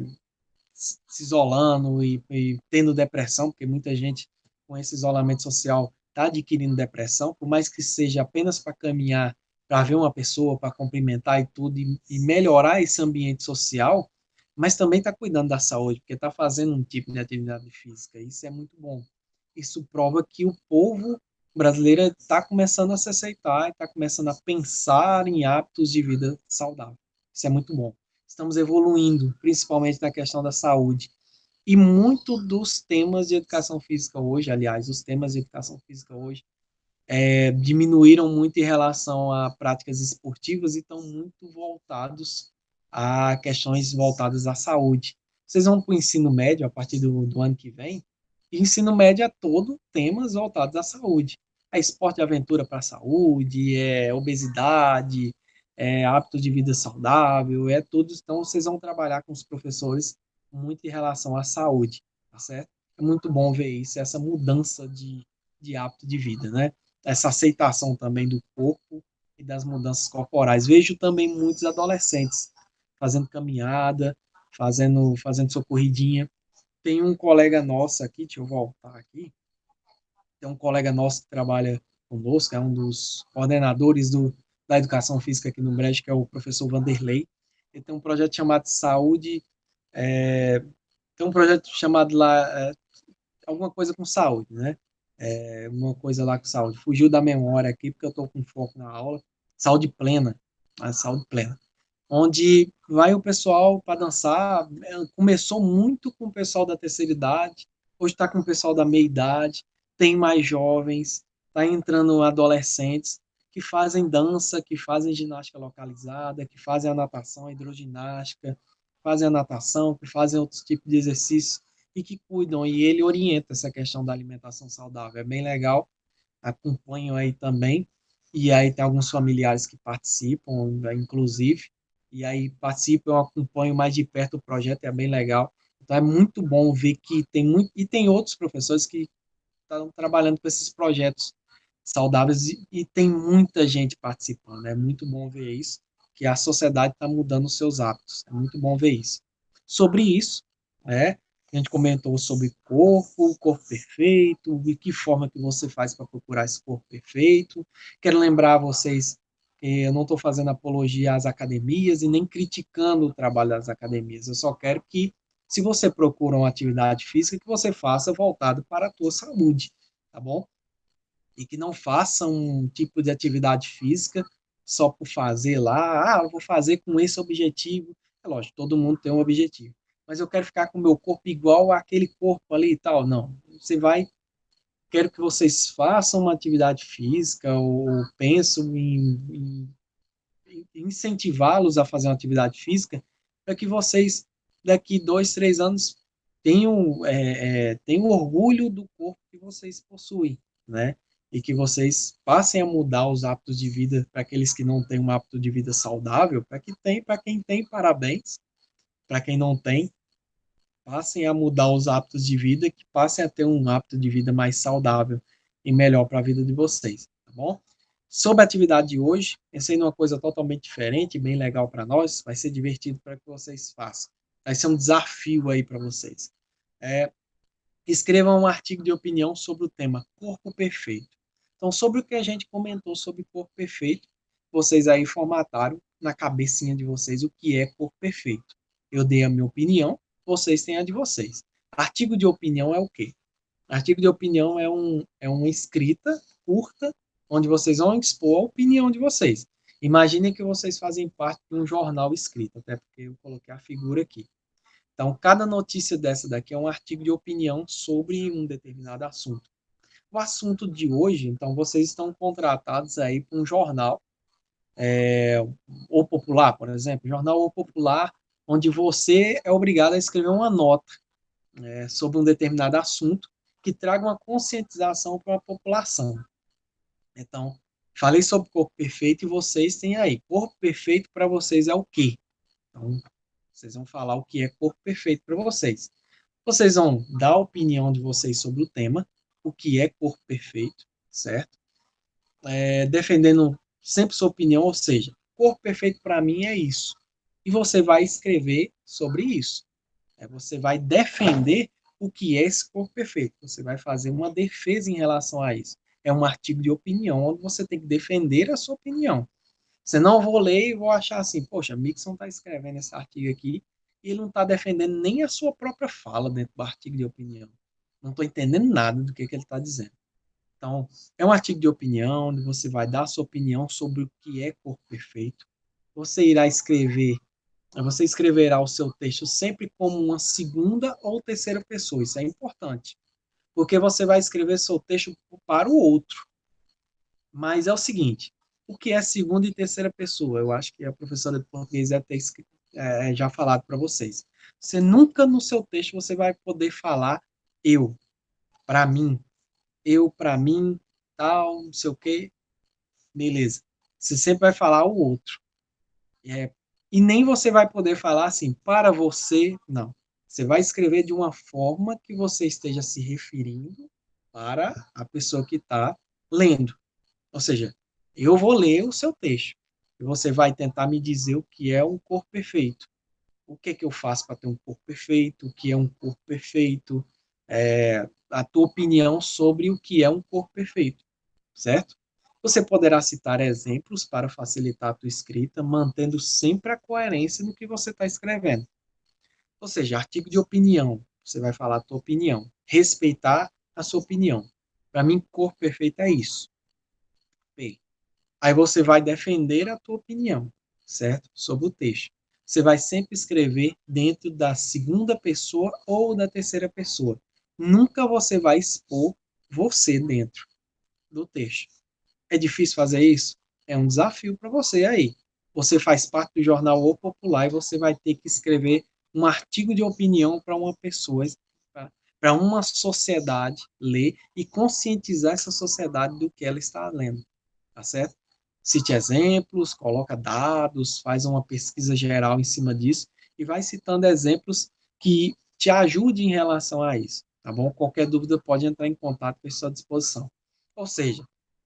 [SPEAKER 1] se isolando e tendo depressão, porque muita gente com esse isolamento social está adquirindo depressão, por mais que seja apenas para caminhar, para ver uma pessoa, para cumprimentar e tudo, e melhorar esse ambiente social, mas também está cuidando da saúde, porque está fazendo um tipo de atividade física. Isso é muito bom. Isso prova que o povo brasileiro está começando a se aceitar, está começando a pensar em hábitos de vida saudável. Isso é muito bom. Estamos evoluindo, principalmente na questão da saúde. E muito dos temas de educação física hoje, aliás, os temas de educação física hoje, diminuíram muito em relação a práticas esportivas e estão muito voltados a questões voltadas à saúde. Vocês vão para o ensino médio a partir do ano que vem, e ensino médio é todo temas voltados à saúde. É esporte e aventura para a saúde, é obesidade, é hábito de vida saudável, é tudo. Então, vocês vão trabalhar com os professores muito em relação à saúde, tá certo? É muito bom ver isso, essa mudança de hábito de vida, né? Essa aceitação também do corpo e das mudanças corporais. Vejo também muitos adolescentes fazendo caminhada, fazendo sua corridinha. Tem um colega nosso aqui, deixa eu voltar aqui, tem um colega nosso que trabalha conosco, é um dos coordenadores da educação física aqui no Brejo, que é o professor Vanderlei. Ele tem um projeto chamado Saúde, é, tem um projeto chamado lá, alguma coisa com saúde, né? Uma coisa lá com saúde. Fugiu da memória aqui, porque eu estou com foco na aula. Saúde plena, a saúde plena. Onde vai o pessoal para dançar. Começou muito com o pessoal da terceira idade, hoje está com o pessoal da meia idade, tem mais jovens, está entrando adolescentes que fazem dança, que fazem ginástica localizada, que fazem a natação, a hidroginástica, fazem a natação, que fazem outros tipos de exercícios e que cuidam, e ele orienta essa questão da alimentação saudável. É bem legal, acompanho aí também, e aí tem alguns familiares que participam, inclusive, e aí participo, eu acompanho mais de perto o projeto, é bem legal. Então é muito bom ver que tem muito, e tem outros professores que estão trabalhando com esses projetos saudáveis e tem muita gente participando. É muito bom ver isso, que a sociedade está mudando os seus hábitos. É muito bom ver isso. Sobre isso, né, a gente comentou sobre corpo perfeito, de que forma que você faz para procurar esse corpo perfeito. Quero lembrar a vocês que eu não estou fazendo apologia às academias e nem criticando o trabalho das academias. Eu só quero que, se você procura uma atividade física, que você faça voltado para a tua saúde, tá bom? E que não faça um tipo de atividade física só por fazer lá, eu vou fazer com esse objetivo. É lógico, todo mundo tem um objetivo, mas eu quero ficar com o meu corpo igual àquele corpo ali e tal. Não, você vai, quero que vocês façam uma atividade física ou penso em incentivá-los a fazer uma atividade física para que vocês, daqui 2, 3 anos, tenham orgulho do corpo que vocês possuem, né? E que vocês passem a mudar os hábitos de vida para aqueles que não têm um hábito de vida saudável, para quem tem, parabéns, para quem não tem, passem a mudar os hábitos de vida, que passem a ter um hábito de vida mais saudável e melhor para a vida de vocês, tá bom? Sobre a atividade de hoje, pensei numa coisa totalmente diferente, bem legal para nós, vai ser divertido para que vocês façam. Vai ser um desafio aí para vocês. Escrevam um artigo de opinião sobre o tema corpo perfeito. Então, sobre o que a gente comentou sobre corpo perfeito, vocês aí formataram na cabecinha de vocês o que é corpo perfeito. Eu dei a minha opinião, vocês têm a de vocês. Artigo de opinião é o quê? Artigo de opinião é uma escrita curta, onde vocês vão expor a opinião de vocês. Imaginem que vocês fazem parte de um jornal escrito, até porque eu coloquei a figura aqui. Então, cada notícia dessa daqui é um artigo de opinião sobre um determinado assunto. O assunto de hoje, então, vocês estão contratados aí para um jornal, O Popular, por exemplo, jornal O Popular, onde você é obrigado a escrever uma nota sobre um determinado assunto que traga uma conscientização para a população. Então, falei sobre corpo perfeito e vocês têm aí. Corpo perfeito para vocês é o quê? Então, vocês vão falar o que é corpo perfeito para vocês. Vocês vão dar a opinião de vocês sobre o tema, o que é corpo perfeito, certo? Defendendo sempre sua opinião, ou seja, corpo perfeito para mim é isso. E você vai escrever sobre isso. Você vai defender o que é esse corpo perfeito. Você vai fazer uma defesa em relação a isso. é um artigo de opinião, onde você tem que defender a sua opinião. Você não vou ler e vou achar assim, poxa, Mixon está escrevendo esse artigo aqui e ele não está defendendo nem a sua própria fala dentro do artigo de opinião. Não estou entendendo nada do que ele está dizendo. Então, é um artigo de opinião, onde você vai dar a sua opinião sobre o que é corpo perfeito. Você escreverá o seu texto sempre como uma segunda ou terceira pessoa. Isso é importante, porque você vai escrever seu texto para o outro. Mas é o seguinte, o que é segunda e terceira pessoa? Eu acho que a professora de português deve ter já falado para vocês. Você nunca no seu texto você vai poder falar eu, para mim, eu, para mim, tal, não sei o quê, beleza. Você sempre vai falar o outro. E nem você vai poder falar assim, para você, não. Você vai escrever de uma forma que você esteja se referindo para a pessoa que está lendo. Ou seja, eu vou ler o seu texto e você vai tentar me dizer o que é um corpo perfeito. O que é que eu faço para ter um corpo perfeito? O que é um corpo perfeito? A tua opinião sobre o que é um corpo perfeito, certo? Você poderá citar exemplos para facilitar a tua escrita, mantendo sempre a coerência no que você está escrevendo. Ou seja, artigo de opinião, você vai falar a tua opinião, respeitar a sua opinião. Para mim, corpo perfeito é isso. Bem, aí você vai defender a tua opinião, certo? Sobre o texto. Você vai sempre escrever dentro da segunda pessoa ou da terceira pessoa. Nunca você vai expor você dentro do texto. É difícil fazer isso? É um desafio para você aí. Você faz parte do jornal O Popular e você vai ter que escrever um artigo de opinião para uma pessoa, para uma sociedade ler e conscientizar essa sociedade do que ela está lendo, tá certo? Cite exemplos, coloca dados, faz uma pesquisa geral em cima disso e vai citando exemplos que te ajudem em relação a isso, tá bom? Qualquer dúvida pode entrar em contato com a sua disposição. Ou seja,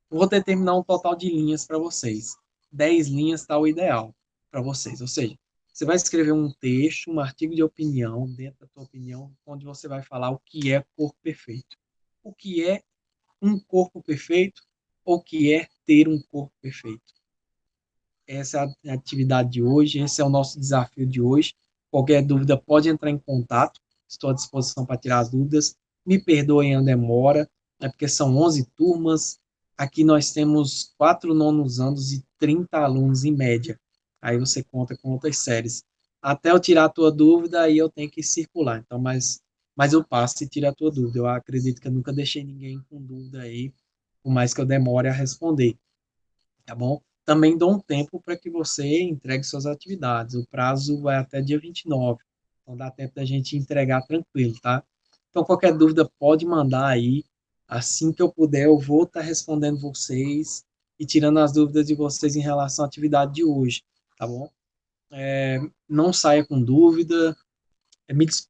[SPEAKER 1] vou determinar um total de linhas para vocês. 10 linhas está o ideal para vocês. Ou seja, você vai escrever um texto, um artigo de opinião, dentro da tua opinião, onde você vai falar o que é corpo perfeito. O que é um corpo perfeito ou o que é ter um corpo perfeito. Essa é a atividade de hoje, esse é o nosso desafio de hoje. Qualquer dúvida pode entrar em contato, estou à disposição para tirar as dúvidas. Me perdoem a demora, é porque são 11 turmas, aqui nós temos 4 nonos anos e 30 alunos em média. Aí você conta com outras séries. Até eu tirar a tua dúvida, aí eu tenho que circular. Então, mas eu passo e tiro a tua dúvida. Eu acredito que eu nunca deixei ninguém com dúvida aí, por mais que eu demore a responder, tá bom? Também dou um tempo para que você entregue suas atividades. O prazo vai até dia 29, então dá tempo da gente entregar tranquilo, tá? Então, qualquer dúvida pode mandar aí. Assim que eu puder, eu vou estar respondendo vocês e tirando as dúvidas de vocês em relação à atividade de hoje, tá bom? Não saia com dúvida.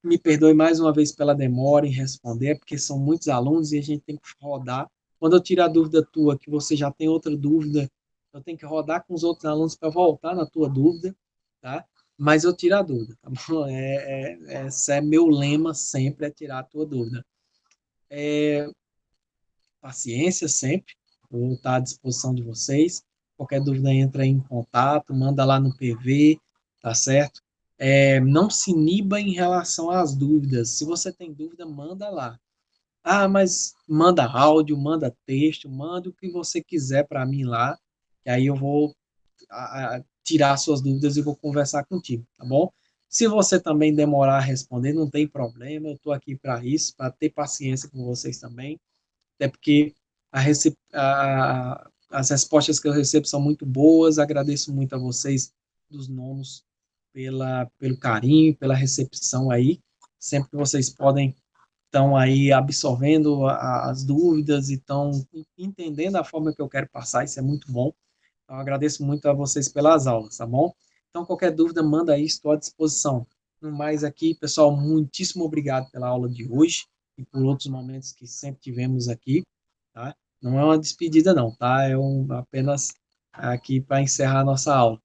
[SPEAKER 1] Me perdoe mais uma vez pela demora em responder, porque são muitos alunos e a gente tem que rodar. Quando eu tirar a dúvida tua, que você já tem outra dúvida, eu tenho que rodar com os outros alunos para voltar na tua dúvida, tá? Mas eu tiro a dúvida, tá bom? Esse é meu lema sempre, é tirar a tua dúvida. Paciência sempre, vou estar à disposição de vocês. Qualquer dúvida, entra em contato, manda lá no PV, tá certo? Não se iniba em relação às dúvidas. Se você tem dúvida, manda lá. Ah, mas manda áudio, manda texto, manda o que você quiser para mim lá, que aí eu vou tirar suas dúvidas e vou conversar contigo, tá bom? Se você também demorar a responder, não tem problema, eu estou aqui para isso, para ter paciência com vocês também, até porque as respostas que eu recebo são muito boas, agradeço muito a vocês dos nonos pelo carinho, pela recepção aí, sempre que vocês podem estão aí absorvendo as dúvidas e estão entendendo a forma que eu quero passar, isso é muito bom. Então, eu agradeço muito a vocês pelas aulas, tá bom? Então, qualquer dúvida, manda aí, estou à disposição. No mais aqui, pessoal, muitíssimo obrigado pela aula de hoje e por outros momentos que sempre tivemos aqui, tá? Não é uma despedida não, tá? Apenas aqui para encerrar a nossa aula.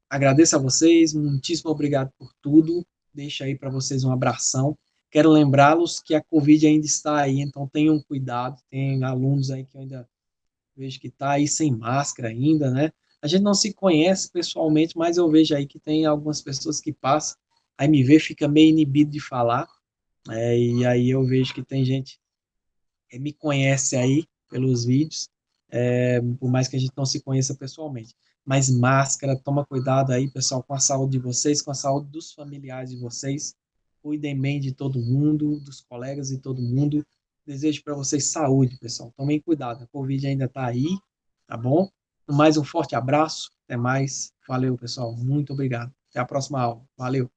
[SPEAKER 1] Agradeço a vocês, muitíssimo obrigado por tudo. Deixa aí para vocês um abração quero lembrá-los que a Covid ainda está aí, então tenham cuidado, tem alunos aí que eu ainda vejo que está aí sem máscara ainda, né? A gente não se conhece pessoalmente, mas eu vejo aí que tem algumas pessoas que passam, aí me vê, fica meio inibido de falar, e aí eu vejo que tem gente que me conhece aí pelos vídeos, por mais que a gente não se conheça pessoalmente. Mas máscara, toma cuidado aí, pessoal, com a saúde de vocês, com a saúde dos familiares de vocês. Cuidem bem de todo mundo, dos colegas de todo mundo. Desejo para vocês saúde, pessoal. Tomem cuidado, a Covid ainda está aí, tá bom? Mais um forte abraço, até mais. Valeu, pessoal. Muito obrigado. Até a próxima aula. Valeu.